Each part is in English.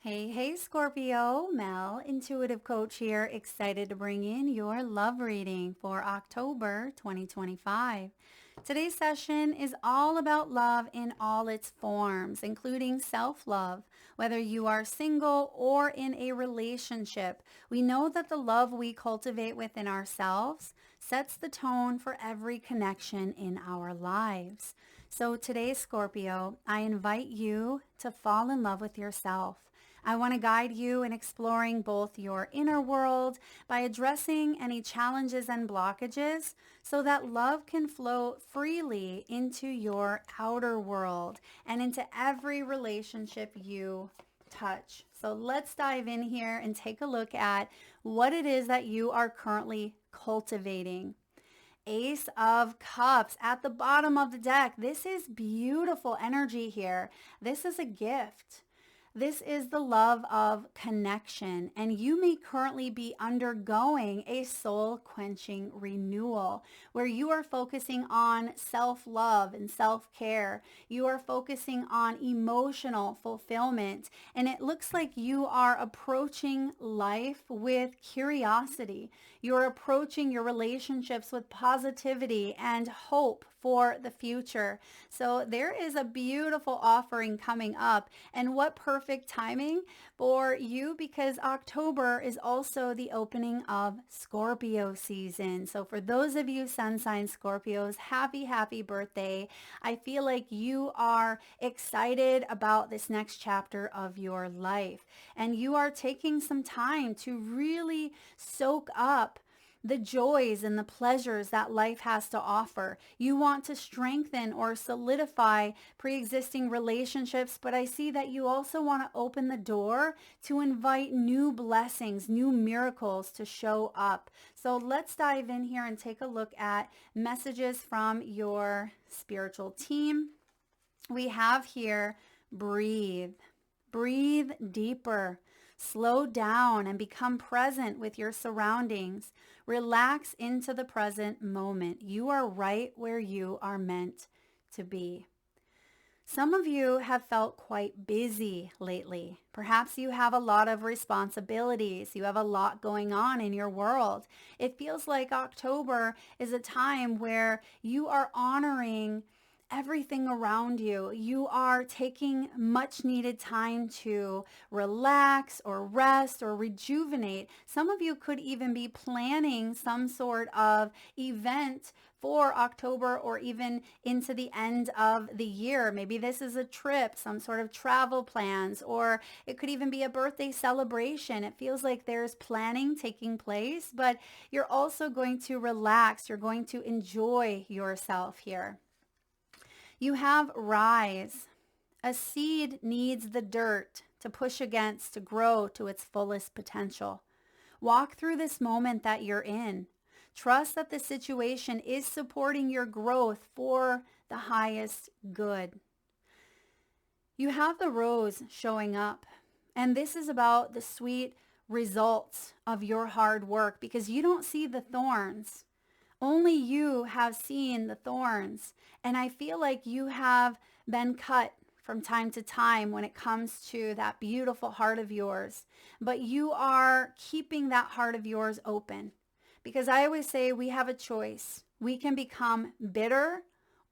Hey, Scorpio, Mel, intuitive coach here, excited to bring in your love reading for October 2025. Today's session is all about love in all its forms, including self-love. Whether you are single or in a relationship, we know that the love we cultivate within ourselves sets the tone for every connection in our lives. So today, Scorpio, I invite you to fall in love with yourself. I want to guide you in exploring both your inner world by addressing any challenges and blockages so that love can flow freely into your outer world and into every relationship you touch. So let's dive in here and take a look at what it is that you are currently cultivating. Ace of Cups at the bottom of the deck. This is beautiful energy here. This is a gift. This is the love of connection, and you may currently be undergoing a soul-quenching renewal where you are focusing on self-love and self-care. You are focusing on emotional fulfillment, and it looks like you are approaching life with curiosity. You're approaching your relationships with positivity and hope for the future. So there is a beautiful offering coming up, and what perfect timing for you, because October is also the opening of Scorpio season. So for those of you sun sign Scorpios, happy birthday. I feel like you are excited about this next chapter of your life, and you are taking some time to really soak up the joys and the pleasures that life has to offer. You want to strengthen or solidify pre-existing relationships, but I see that you also want to open the door to invite new blessings, new miracles to show up. So let's dive in here and take a look at messages from your spiritual team. We have here, breathe. Breathe deeper. Slow down and become present with your surroundings. Relax into the present moment. You are right where you are meant to be. Some of you have felt quite busy lately. Perhaps you have a lot of responsibilities. You have a lot going on in your world. It feels like October is a time where you are honoring everything around you. You are taking much needed time to relax or rest or rejuvenate. Some of you could even be planning some sort of event for October or even into the end of the year. Maybe this is a trip, some sort of travel plans, or it could even be a birthday celebration. It feels like there's planning taking place, but you're also going to relax. You're going to enjoy yourself here. You have rise. A seed needs the dirt to push against to grow to its fullest potential. Walk through this moment that you're in. Trust that the situation is supporting your growth for the highest good. You have the rose showing up, and this is about the sweet results of your hard work because you don't see the thorns. Only you have seen the thorns. And I feel like you have been cut from time to time when it comes to that beautiful heart of yours. But you are keeping that heart of yours open. Because I always say we have a choice. We can become bitter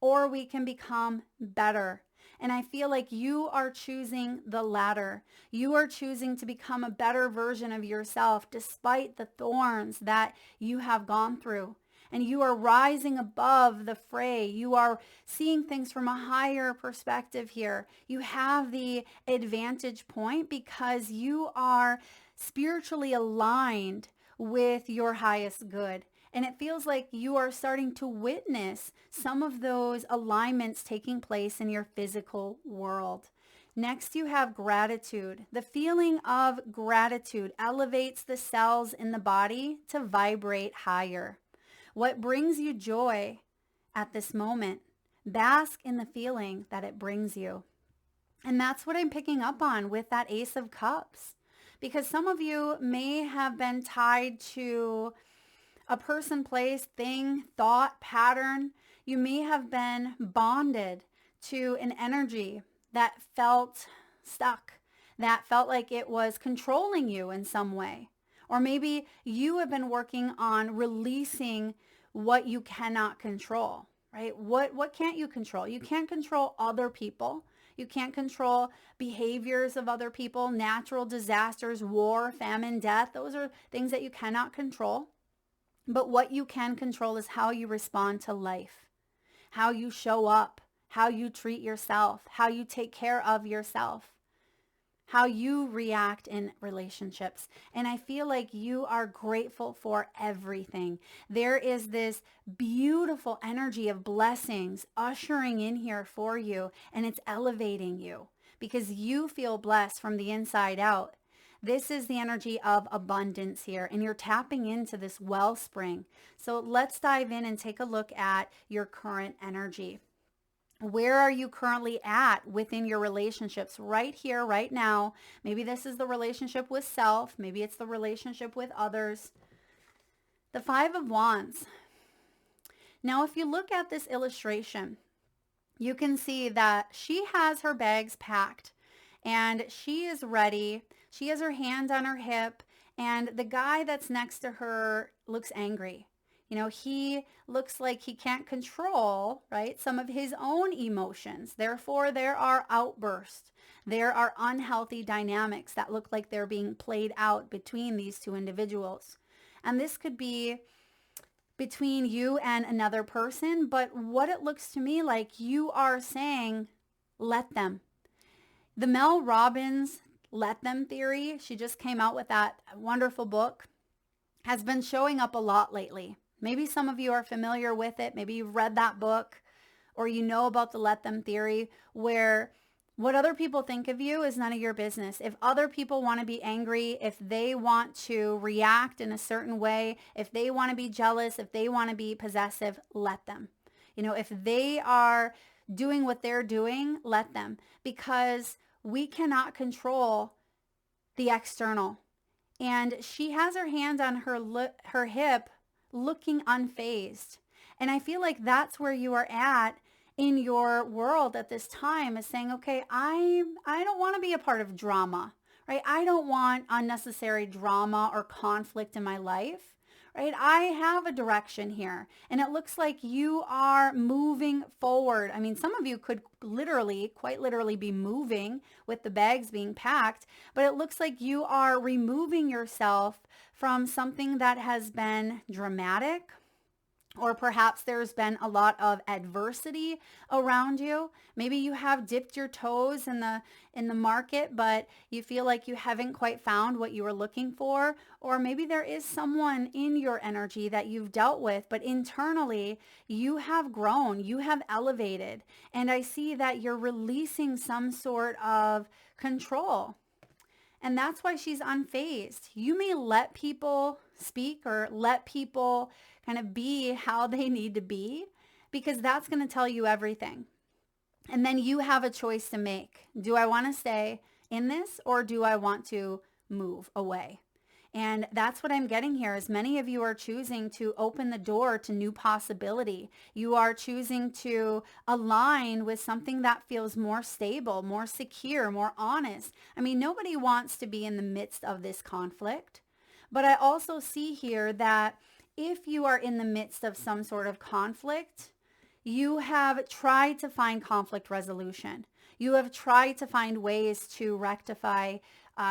or we can become better. And I feel like you are choosing the latter. You are choosing to become a better version of yourself despite the thorns that you have gone through. And you are rising above the fray. You are seeing things from a higher perspective here. You have the advantage point because you are spiritually aligned with your highest good. And it feels like you are starting to witness some of those alignments taking place in your physical world. Next, you have gratitude. The feeling of gratitude elevates the cells in the body to vibrate higher. What brings you joy at this moment? Bask in the feeling that it brings you. And that's what I'm picking up on with that Ace of Cups. Because some of you may have been tied to a person, place, thing, thought, pattern. You may have been bonded to an energy that felt stuck, that felt like it was controlling you in some way. Or maybe you have been working on releasing what you cannot control, right? What can't you control? You can't control other people. You can't control behaviors of other people, natural disasters, war, famine, death. Those are things that you cannot control. But what you can control is how you respond to life, how you show up, how you treat yourself, how you take care of yourself, how you react in relationships. And I feel like you are grateful for everything. There is this beautiful energy of blessings ushering in here for you, and it's elevating you because you feel blessed from the inside out. This is the energy of abundance here, and you're tapping into this wellspring. So let's dive in and take a look at your current energy. Where are you currently at within your relationships right here, right now? Maybe this is the relationship with self. Maybe it's the relationship with others. The Five of Wands. Now, if you look at this illustration, you can see that she has her bags packed and she is ready. She has her hand on her hip, and the guy that's next to her looks angry. He looks like he can't control, right, some of his own emotions. Therefore, there are outbursts. There are unhealthy dynamics that look like they're being played out between these two individuals. And this could be between you and another person, but what it looks to me like you are saying, let them. The Mel Robbins Let Them theory, she just came out with that wonderful book, has been showing up a lot lately. Maybe some of you are familiar with it. Maybe you've read that book, or you know about the let them theory, where what other people think of you is none of your business. If other people want to be angry, if they want to react in a certain way, if they want to be jealous, if they want to be possessive, let them. If they are doing what they're doing, let them, because we cannot control the external. And she has her hand on her hip, looking unfazed. And I feel like that's where you are at in your world at this time, is saying, okay, I don't want to be a part of drama, right? I don't want unnecessary drama or conflict in my life, right? I have a direction here, and it looks like you are moving forward. I mean, some of you could quite literally be moving with the bags being packed, but it looks like you are removing yourself from something that has been dramatic, or perhaps there's been a lot of adversity around you. Maybe you have dipped your toes in the market, but you feel like you haven't quite found what you were looking for. Or maybe there is someone in your energy that you've dealt with, but internally you have grown, you have elevated. And I see that you're releasing some sort of control. And that's why she's unfazed. You may let people speak or let people kind of be how they need to be, because that's going to tell you everything. And then you have a choice to make. Do I want to stay in this, or do I want to move away? And that's what I'm getting here, is many of you are choosing to open the door to new possibility. You are choosing to align with something that feels more stable, more secure, more honest. I mean, nobody wants to be in the midst of this conflict. But I also see here that if you are in the midst of some sort of conflict, you have tried to find conflict resolution. You have tried to find ways to rectify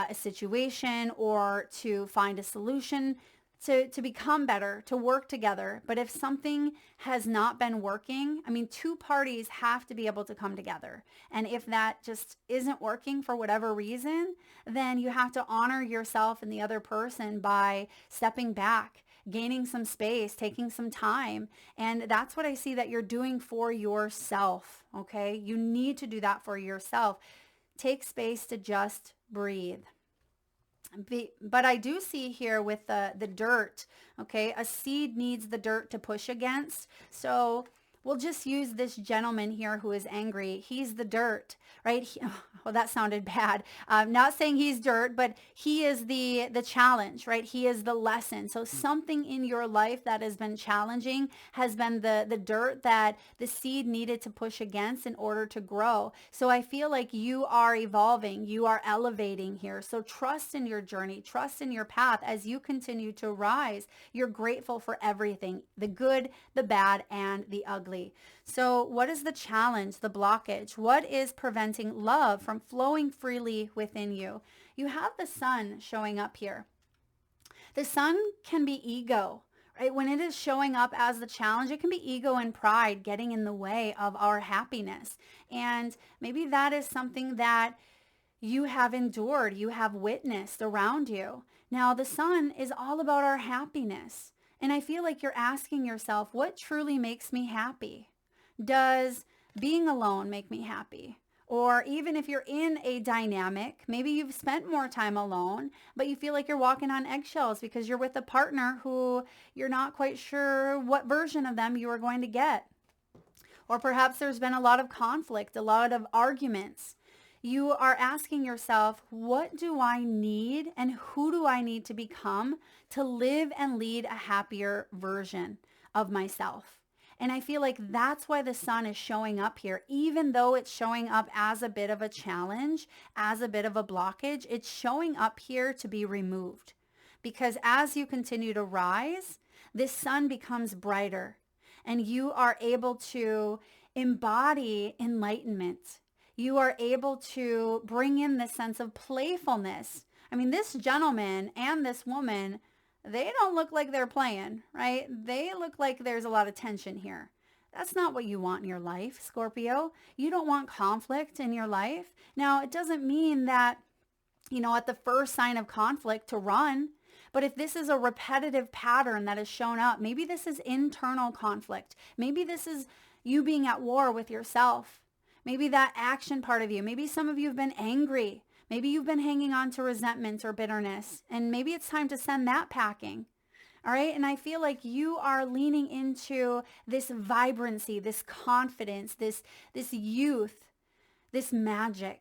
a situation, or to find a solution to become better, to work together. But if something has not been working, I mean, two parties have to be able to come together. And if that just isn't working for whatever reason, then you have to honor yourself and the other person by stepping back, gaining some space, taking some time. And that's what I see that you're doing for yourself, okay? You need to do that for yourself. Take space to just breathe. But I do see here with the dirt, okay, a seed needs the dirt to push against. So we'll just use this gentleman here who is angry. He's the dirt, right? Well, that sounded bad. Not saying he's dirt, but he is the challenge, right? He is the lesson. So something in your life that has been challenging has been the dirt that the seed needed to push against in order to grow. So I feel like you are evolving, you are elevating here. So trust in your journey, trust in your path as you continue to rise. You're grateful for everything, the good, the bad, and the ugly. So what is the challenge, the blockage? What is preventing love from flowing freely within you? You have the sun showing up here. The sun can be ego, right? When it is showing up as the challenge, it can be ego and pride getting in the way of our happiness. And maybe that is something that you have endured, you have witnessed around you. Now, the sun is all about our happiness. And I feel like you're asking yourself, what truly makes me happy? Does being alone make me happy? Or even if you're in a dynamic, maybe you've spent more time alone, but you feel like you're walking on eggshells because you're with a partner who you're not quite sure what version of them you are going to get. Or perhaps there's been a lot of conflict, a lot of arguments. You are asking yourself, what do I need and who do I need to become to live and lead a happier version of myself? And I feel like that's why the sun is showing up here. Even though it's showing up as a bit of a challenge, as a bit of a blockage, it's showing up here to be removed. Because as you continue to rise, this sun becomes brighter and you are able to embody enlightenment. You are able to bring in this sense of playfulness. I mean, this gentleman and this woman, they don't look like they're playing, right? They look like there's a lot of tension here. That's not what you want in your life, Scorpio. You don't want conflict in your life. Now, it doesn't mean that, at the first sign of conflict to run. But if this is a repetitive pattern that has shown up, maybe this is internal conflict. Maybe this is you being at war with yourself. Maybe that action part of you. Maybe some of you have been angry. Maybe you've been hanging on to resentment or bitterness, and maybe it's time to send that packing. All right. And I feel like you are leaning into this vibrancy, this confidence, this youth, this magic.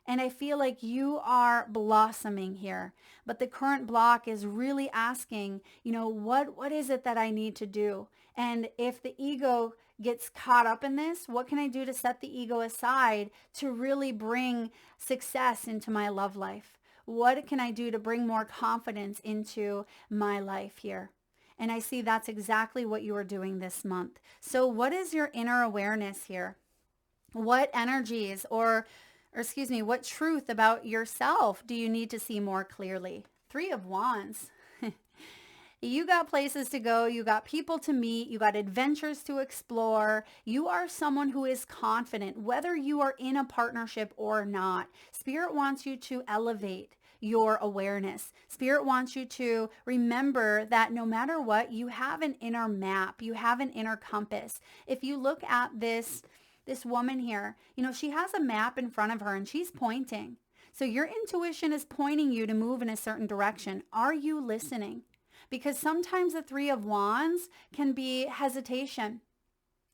And I feel like you are blossoming here. But the current block is really asking, what is it that I need to do? And if the ego gets caught up in this, what can I do to set the ego aside to really bring success into my love life? What can I do to bring more confidence into my life here? And I see that's exactly what you are doing this month. So what is your inner awareness here? What energies or what truth about yourself do you need to see more clearly? 3 of Wands. You got places to go. You got people to meet. You got adventures to explore. You are someone who is confident, whether you are in a partnership or not. Spirit wants you to elevate your awareness. Spirit wants you to remember that no matter what, you have an inner map. You have an inner compass. If you look at this woman here, she has a map in front of her and she's pointing. So your intuition is pointing you to move in a certain direction. Are you listening? Because sometimes the 3 of Wands can be hesitation.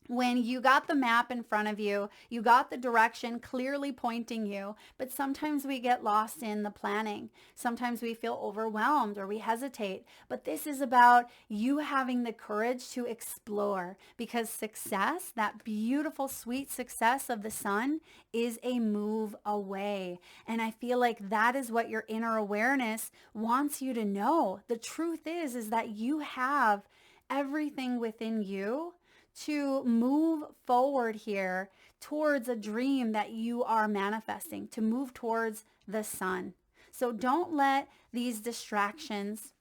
When you got the map in front of you, you got the direction clearly pointing you, but sometimes we get lost in the planning. Sometimes we feel overwhelmed or we hesitate, but this is about you having the courage to explore, because success, that beautiful, sweet success of the sun, is a move away. And I feel like that is what your inner awareness wants you to know. The truth is that you have everything within you to move forward here towards a dream that you are manifesting, to move towards the sun. So don't let these distractions,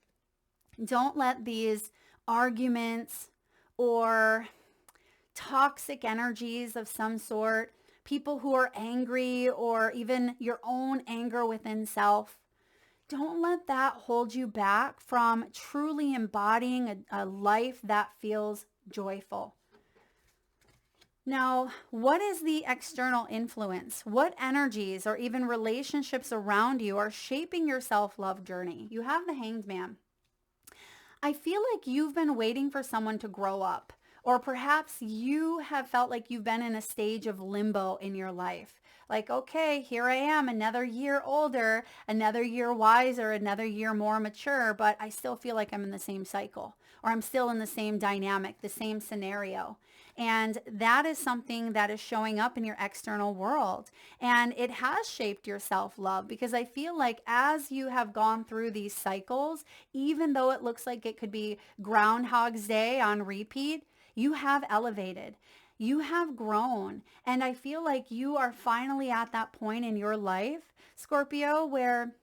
don't let these arguments or toxic energies of some sort, people who are angry or even your own anger within self, don't let that hold you back from truly embodying a life that feels joyful. Now, what is the external influence? What energies or even relationships around you are shaping your self-love journey? You have the Hanged Man. I feel like you've been waiting for someone to grow up, Or perhaps you have felt like you've been in a stage of limbo in your life. Like, okay, here I am, another year older, another year wiser, another year more mature, but I still feel like I'm in the same cycle, or I'm still in the same dynamic, the same scenario. And that is something that is showing up in your external world. And it has shaped your self-love, because I feel like as you have gone through these cycles, even though it looks like it could be Groundhog's Day on repeat, you have elevated. You have grown. And I feel like you are finally at that point in your life, Scorpio, where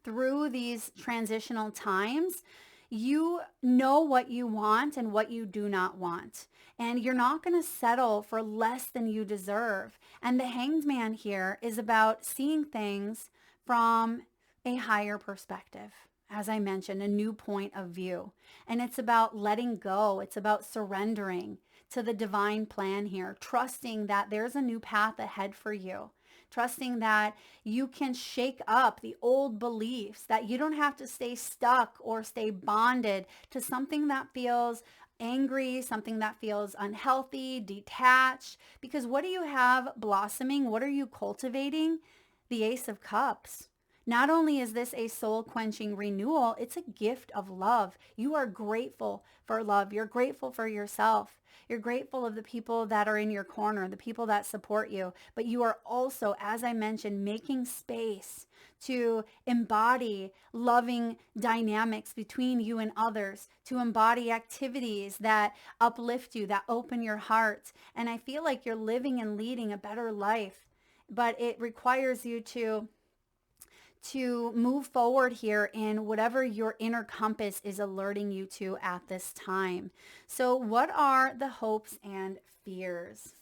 through these transitional times, you know what you want and what you do not want. And you're not going to settle for less than you deserve. And the Hanged Man here is about seeing things from a higher perspective. As I mentioned, a new point of view. And it's about letting go. It's about surrendering to the divine plan here, trusting that there's a new path ahead for you, trusting that you can shake up the old beliefs, that you don't have to stay stuck or stay bonded to something that feels angry, something that feels unhealthy, detached. Because what do you have blossoming? What are you cultivating? The Ace of Cups. Not only is this a soul-quenching renewal, it's a gift of love. You are grateful for love. You're grateful for yourself. You're grateful of the people that are in your corner, the people that support you. But you are also, as I mentioned, making space to embody loving dynamics between you and others, to embody activities that uplift you, that open your heart. And I feel like you're living and leading a better life, but it requires you to move forward in whatever your inner compass is alerting you to at this time. So what are the hopes and fears?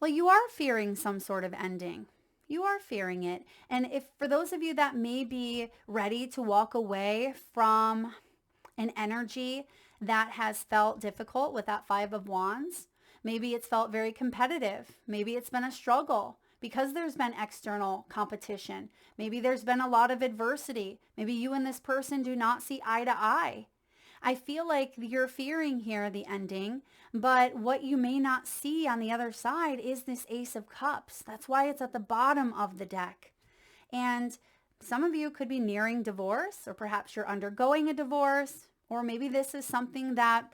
Well, you are fearing some sort of ending. You are fearing it. And if for those of you that may be ready to walk away from an energy that has felt difficult with that Five of Wands, maybe it's felt very competitive. Maybe it's been a struggle because there's been external competition. Maybe there's been a lot of adversity. Maybe you and this person do not see eye to eye. I feel like you're fearing here the ending, but what you may not see on the other side is this Ace of Cups. That's why it's at the bottom of the deck. And some of you could be nearing divorce, or perhaps you're undergoing a divorce, or maybe this is something that,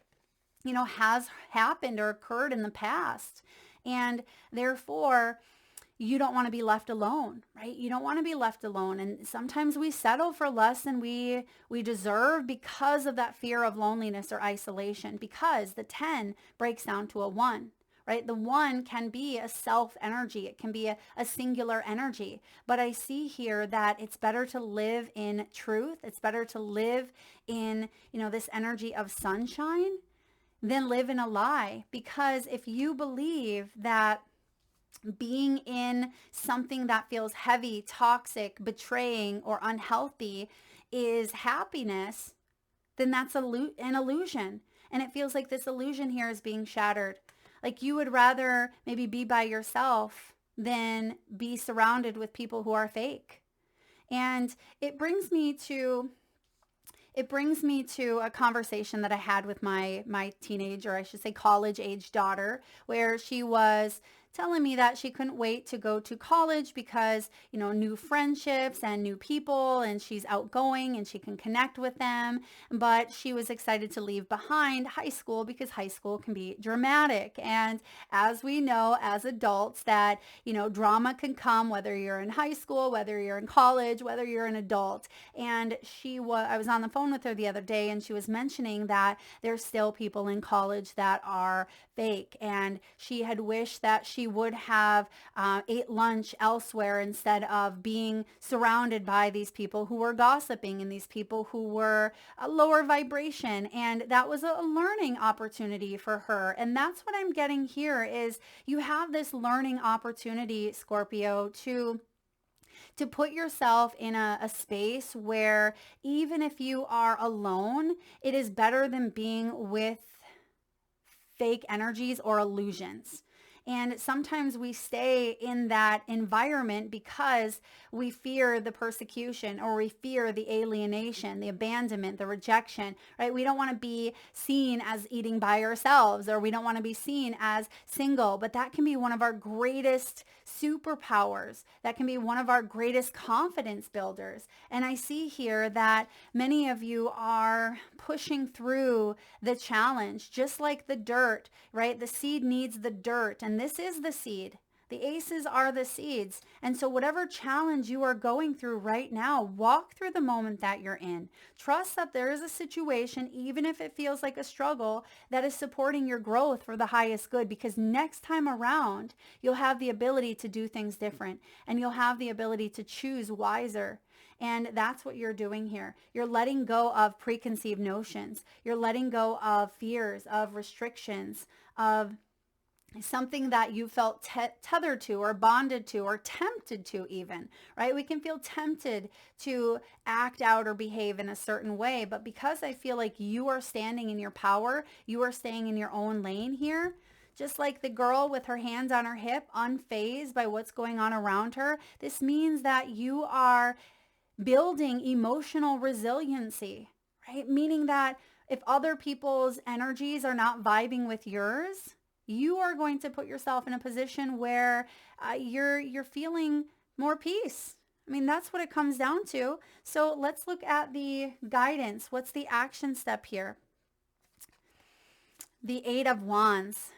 has happened or occurred in the past. And therefore, you don't want to be left alone, right? You don't want to be left alone. And sometimes we settle for less than we deserve because of that fear of loneliness or isolation, because the 10 breaks down to a 1, right? The 1 can be a self energy. It can be a singular energy. But I see here that it's better to live in truth. It's better to live in, this energy of sunshine than live in a lie. Because if you believe that being in something that feels heavy, toxic, betraying, or unhealthy is happiness, then that's an illusion. And it feels like this illusion here is being shattered. Like you would rather maybe be by yourself than be surrounded with people who are fake. And it brings me to a conversation that I had with my teenage, or I should say college age daughter, where she was telling me that she couldn't wait to go to college because, new friendships and new people, and she's outgoing and she can connect with them. But she was excited to leave behind high school because high school can be dramatic. And as we know, as adults, that, drama can come whether you're in high school, whether you're in college, whether you're an adult. And I was on the phone with her the other day, and she was mentioning that there's still people in college that are fake. And she had wished that she would have ate lunch elsewhere instead of being surrounded by these people who were gossiping and these people who were a lower vibration. And that was a learning opportunity for her. And that's what I'm getting here is you have this learning opportunity, Scorpio, to put yourself in a space where even if you are alone, it is better than being with fake energies or illusions. And sometimes we stay in that environment because we fear the persecution, or we fear the alienation, the abandonment, the rejection, right? We don't want to be seen as eating by ourselves, or we don't want to be seen as single, but that can be one of our greatest superpowers. That can be one of our greatest confidence builders. And I see here that many of you are pushing through the challenge, just like the dirt, right? The seed needs the dirt, and this is the seed. The aces are the seeds. And so whatever challenge you are going through right now, walk through the moment that you're in. Trust that there is a situation, even if it feels like a struggle, that is supporting your growth for the highest good, because next time around, you'll have the ability to do things different, and you'll have the ability to choose wiser. And that's what you're doing here. You're letting go of preconceived notions. You're letting go of fears, of restrictions, of something that you felt tethered to, or bonded to, or tempted to even, right? We can feel tempted to act out or behave in a certain way, but because I feel like you are standing in your power, you are staying in your own lane here, just like the girl with her hands on her hip, unfazed by what's going on around her. This means that you are building emotional resiliency, right? Meaning that if other people's energies are not vibing with yours, you are going to put yourself in a position where you're feeling more peace. I mean, that's what it comes down to. So let's look at the guidance. What's the action step here? The Eight of Wands.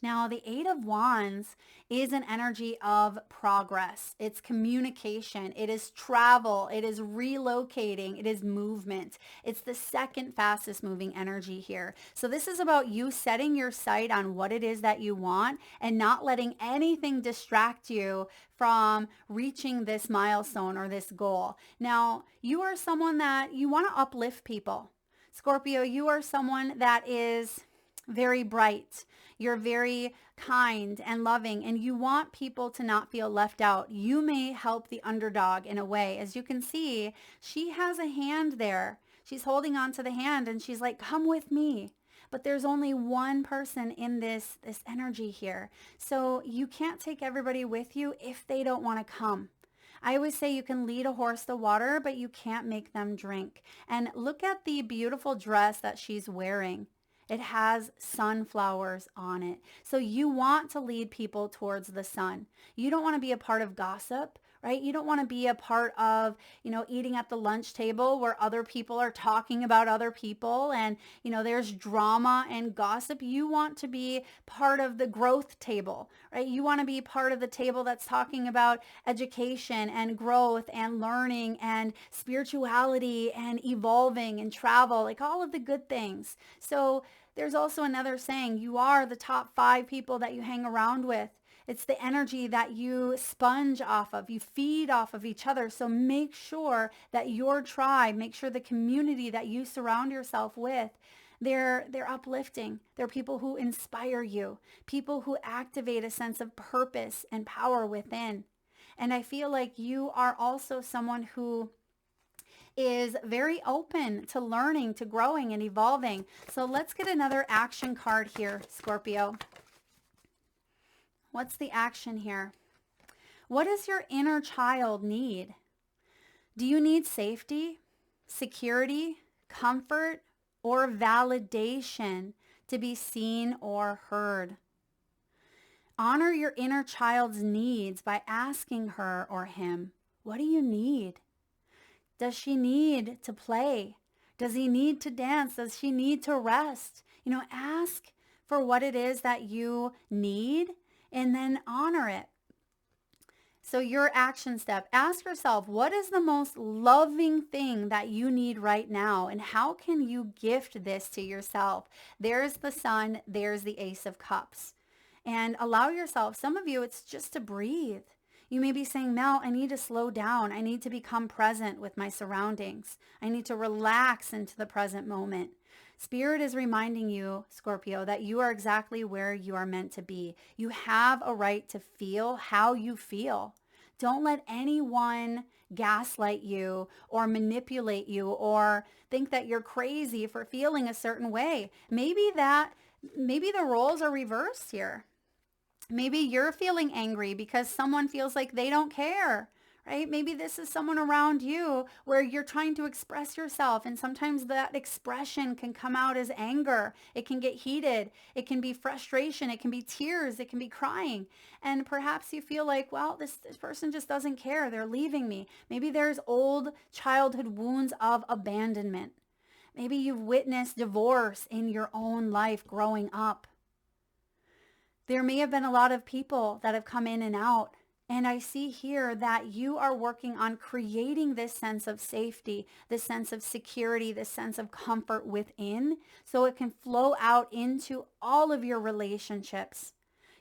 Now, the Eight of Wands is an energy of progress. It's communication. It is travel. It is relocating. It is movement. It's the second fastest moving energy here. So this is about you setting your sight on what it is that you want and not letting anything distract you from reaching this milestone or this goal. Now, you are someone that you want to uplift people. Scorpio, you are someone that is very bright. You're very kind and loving, and you want people to not feel left out. You may help the underdog in a way. As you can see, she has a hand there. She's holding on to the hand, and she's like, come with me. But there's only one person in this energy here. So you can't take everybody with you if they don't want to come. I always say you can lead a horse to water, but you can't make them drink. And look at the beautiful dress that she's wearing. It has sunflowers on it. So you want to lead people towards the sun. You don't want to be a part of gossip, right? You don't want to be a part of, eating at the lunch table where other people are talking about other people and, there's drama and gossip. You want to be part of the growth table, right? You want to be part of the table that's talking about education and growth and learning and spirituality and evolving and travel, like all of the good things. So there's also another saying, you are the top 5 people that you hang around with. It's the energy that you sponge off of. You feed off of each other. So make sure that your tribe, make sure the community that you surround yourself with, they're uplifting. They're people who inspire you, people who activate a sense of purpose and power within. And I feel like you are also someone who is very open to learning, to growing and evolving. So let's get another action card here, Scorpio. What's the action here? What does your inner child need? Do you need safety, security, comfort, or validation to be seen or heard? Honor your inner child's needs by asking her or him, what do you need? Does she need to play? Does he need to dance? Does she need to rest? Ask for what it is that you need and then honor it. So your action step, ask yourself, what is the most loving thing that you need right now? And how can you gift this to yourself? There's the Sun, there's the Ace of Cups. And allow yourself, some of you, it's just to breathe. You may be saying, Mel, I need to slow down. I need to become present with my surroundings. I need to relax into the present moment. Spirit is reminding you, Scorpio, that you are exactly where you are meant to be. You have a right to feel how you feel. Don't let anyone gaslight you or manipulate you or think that you're crazy for feeling a certain way. Maybe the roles are reversed here. Maybe you're feeling angry because someone feels like they don't care, right? Maybe this is someone around you where you're trying to express yourself, and sometimes that expression can come out as anger. It can get heated. It can be frustration. It can be tears. It can be crying. And perhaps you feel like, well, this person just doesn't care. They're leaving me. Maybe there's old childhood wounds of abandonment. Maybe you've witnessed divorce in your own life growing up. There may have been a lot of people that have come in and out. And I see here that you are working on creating this sense of safety, this sense of security, this sense of comfort within, so it can flow out into all of your relationships.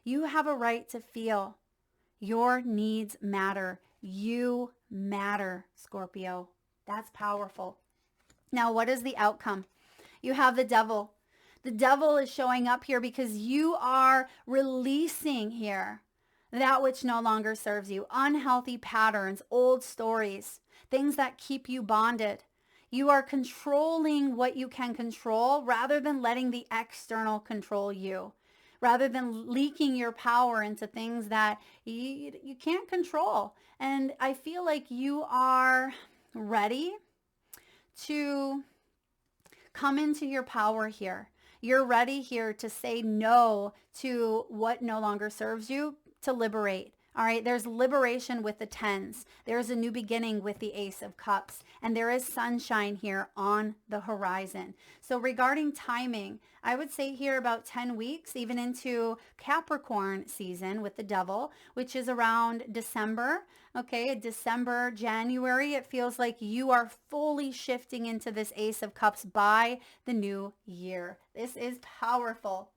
You have a right to feel your needs matter. You matter, Scorpio. That's powerful. Now, what is the outcome? You have the devil. The devil is showing up here because you are releasing here that which no longer serves you. Unhealthy patterns, old stories, things that keep you bonded. You are controlling what you can control rather than letting the external control you, rather than leaking your power into things that you can't control. And I feel like you are ready to come into your power here. You're ready here to say no to what no longer serves you, to liberate. All right, there's liberation with the tens. There's a new beginning with the Ace of Cups. And there is sunshine here on the horizon. So regarding timing, I would say here about 10 weeks, even into Capricorn season with the devil, which is around December. Okay, December, January, it feels like you are fully shifting into this Ace of Cups by the new year. This is powerful.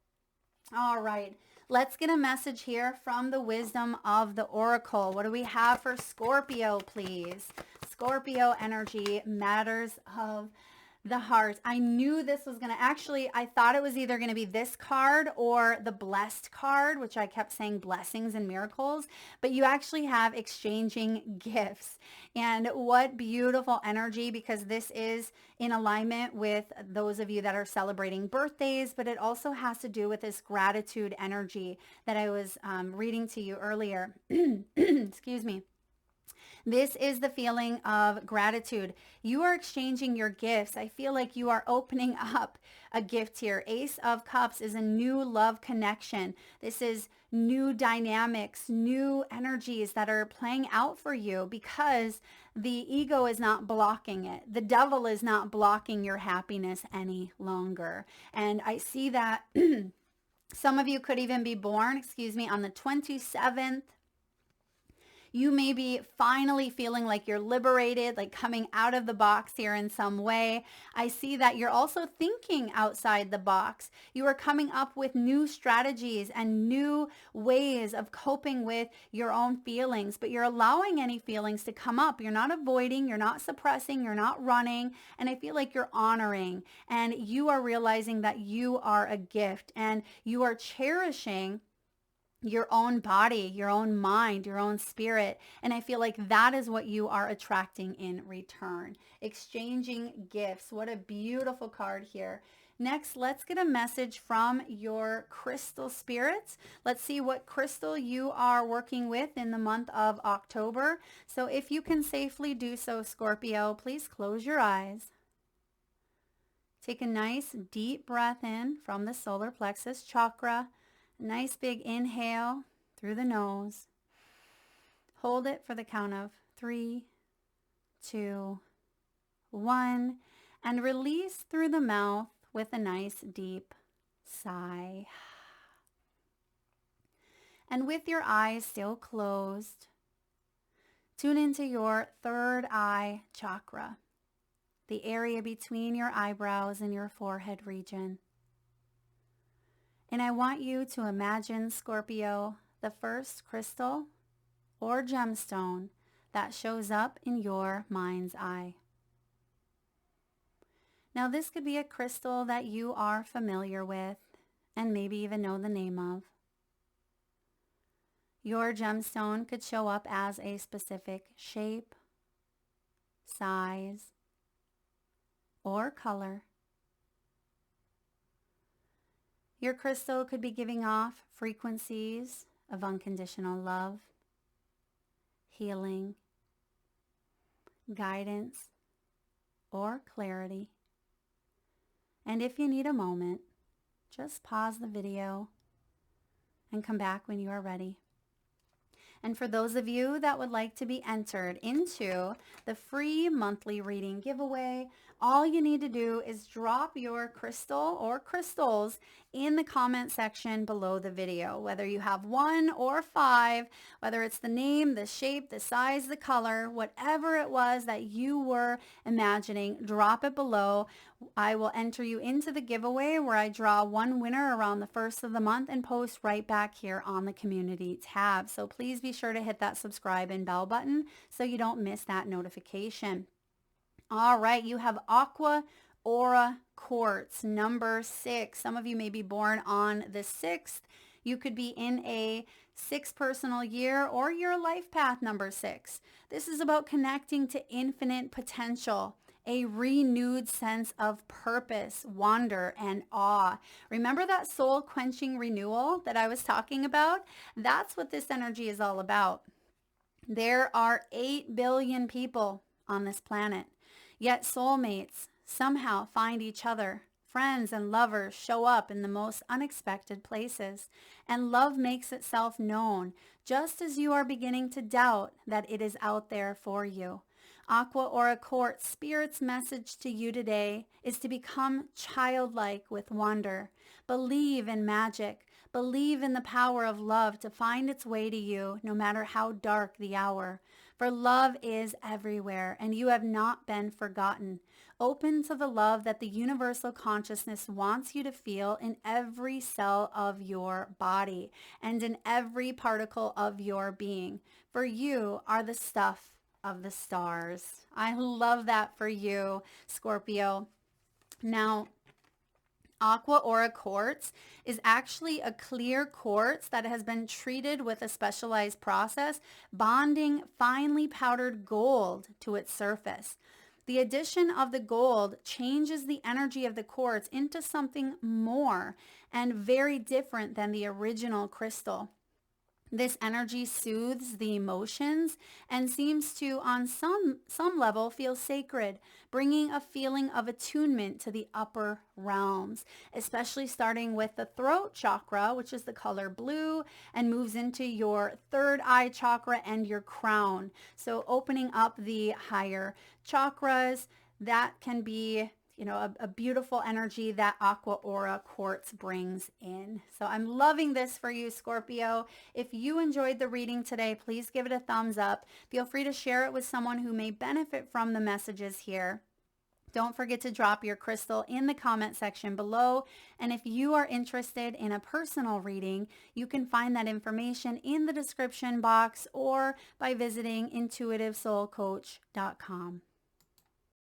All right. Let's get a message here from the wisdom of the oracle. What do we have for Scorpio, please? Scorpio energy, matters of the heart. I knew this was going to I thought it was either going to be this card or the blessed card, which I kept saying blessings and miracles, but you actually have exchanging gifts. And what beautiful energy, because this is in alignment with those of you that are celebrating birthdays, but it also has to do with this gratitude energy that I was reading to you earlier. Excuse me. This is the feeling of gratitude. You are exchanging your gifts. I feel like you are opening up a gift here. Ace of Cups is a new love connection. This is new dynamics, new energies that are playing out for you because the ego is not blocking it. The devil is not blocking your happiness any longer. And I see that some of you could even be born, on the 27th. You may be finally feeling like you're liberated, like coming out of the box here in some way. I see that you're also thinking outside the box. You are coming up with new strategies and new ways of coping with your own feelings, but you're allowing any feelings to come up. You're not avoiding, you're not suppressing, you're not running, and I feel like you're honoring, and you are realizing that you are a gift, and you are cherishing your own body, your own mind, your own spirit. And I feel like that is what you are attracting in return. Exchanging gifts. What a beautiful card here. Next, let's get a message from your crystal spirits. Let's see what crystal you are working with in the month of October. So if you can safely do so, Scorpio, please close your eyes. Take a nice deep breath in from the solar plexus chakra. Nice big inhale through the nose. Hold it for the count of 3, 2, 1, and release through the mouth with a nice deep sigh. And with your eyes still closed, tune into your third eye chakra, the area between your eyebrows and your forehead region. And I want you to imagine, Scorpio, the first crystal or gemstone that shows up in your mind's eye. Now, this could be a crystal that you are familiar with and maybe even know the name of. Your gemstone could show up as a specific shape, size, or color. Your crystal could be giving off frequencies of unconditional love, healing, guidance, or clarity. And if you need a moment, just pause the video and come back when you are ready. And for those of you that would like to be entered into the free monthly reading giveaway, all you need to do is drop your crystal or crystals in the comment section below the video. Whether you have 1 or 5, whether it's the name, the shape, the size, the color, whatever it was that you were imagining, drop it below. I will enter you into the giveaway where I draw one winner around the first of the month and post right back here on the community tab. So please be sure to hit that subscribe and bell button so you don't miss that notification. All right, you have Aqua Aura Quartz, number 6. Some of you may be born on the 6th. You could be in a 6th personal year or your life path number 6. This is about connecting to infinite potential, a renewed sense of purpose, wonder, and awe. Remember that soul-quenching renewal that I was talking about? That's what this energy is all about. There are 8 billion people on this planet, yet soulmates somehow find each other. Friends and lovers show up in the most unexpected places, and love makes itself known just as you are beginning to doubt that it is out there for you. Aqua Aura Quartz Spirit's message to you today is to become childlike with wonder. Believe in magic. Believe in the power of love to find its way to you no matter how dark the hour. For love is everywhere and you have not been forgotten. Open to the love that the universal consciousness wants you to feel in every cell of your body and in every particle of your being. For you are the stuff of the stars. I love that for you, Scorpio. Now, Aqua Aura Quartz is actually a clear quartz that has been treated with a specialized process, bonding finely powdered gold to its surface. The addition of the gold changes the energy of the quartz into something more and very different than the original crystal. This energy soothes the emotions and seems to, on some level, feel sacred, bringing a feeling of attunement to the upper realms, especially starting with the throat chakra, which is the color blue, and moves into your third eye chakra and your crown. So opening up the higher chakras, that can be a beautiful energy that Aqua Aura Quartz brings in. So I'm loving this for you, Scorpio. If you enjoyed the reading today, please give it a thumbs up. Feel free to share it with someone who may benefit from the messages here. Don't forget to drop your crystal in the comment section below. And if you are interested in a personal reading, you can find that information in the description box or by visiting intuitivesoulcoach.com.